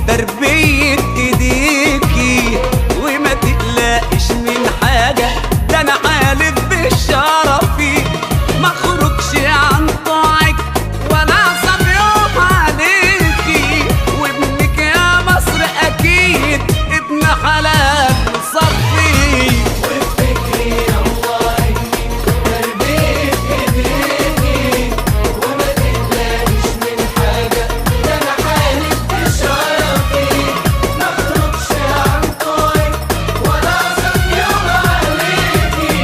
تربية ايديكي وما تقلقش من حاجة، ده انا حالف بالشرفي ما خرجش عن طاعك ولا اعصب يوم عليكي. وابنك يا مصر اكيد ابن حلال صفي. وافتكري يا الله انك تربية ايديكي وما تقلقش من حاجة، ده انا حالف بالشرفي ما اخرجش عن طاعك ولا اعصب يوم عليكي.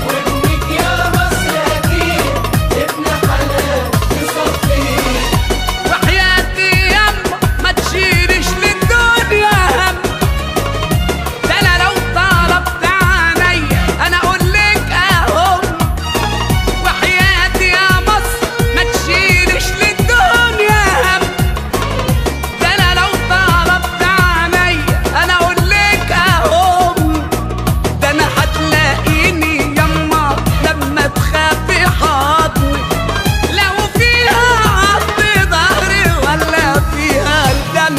وابنك يا مصر اكيد ابن حلال صفي. وحياتي يما ما تشيلش للدنيا هم، ده انا لو طلبت عينيا انا اقولك اهم. وحياتي يا مصر ما تشيلش للدنيا هم، ده انا لو طلبت عينيا انا اقولك اهم. ده انا هتلاقيني يما لما تخافي حضني، لو فيها عض ظهري ولا فيها الدم.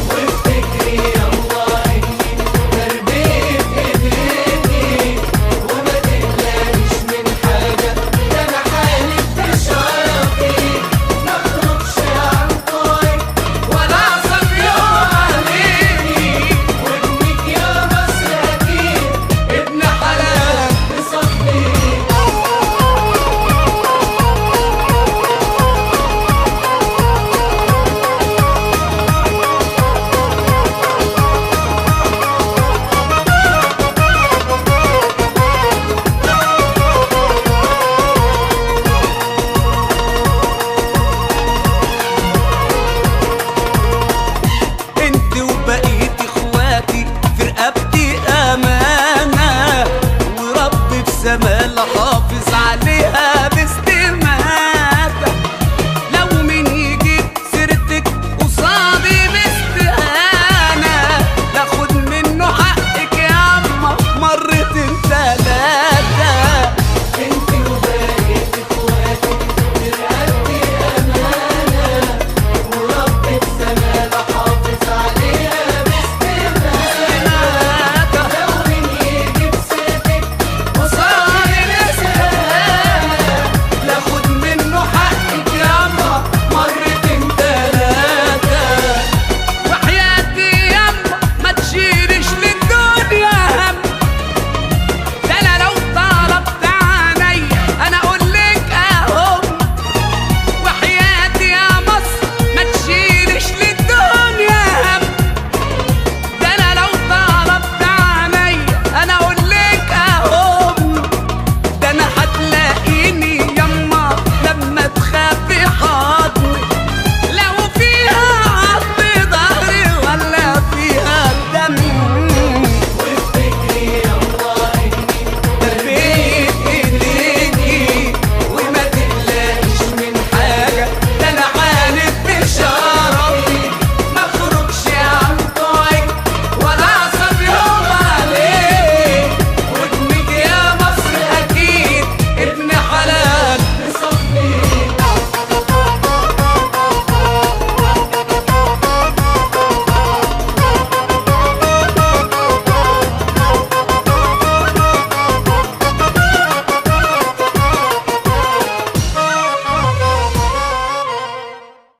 وافتكري يا الله انك تربية ايديكي وما تقلقش من حاجة، ده انا حالف بشرفي ما اخرجش عن طاعك ولا اعصب يوم عليكي. وابنك يا مصر اكيد ابن حلال صفي. انت وبقية اخواتي في رقبتي امانة، ورب في سما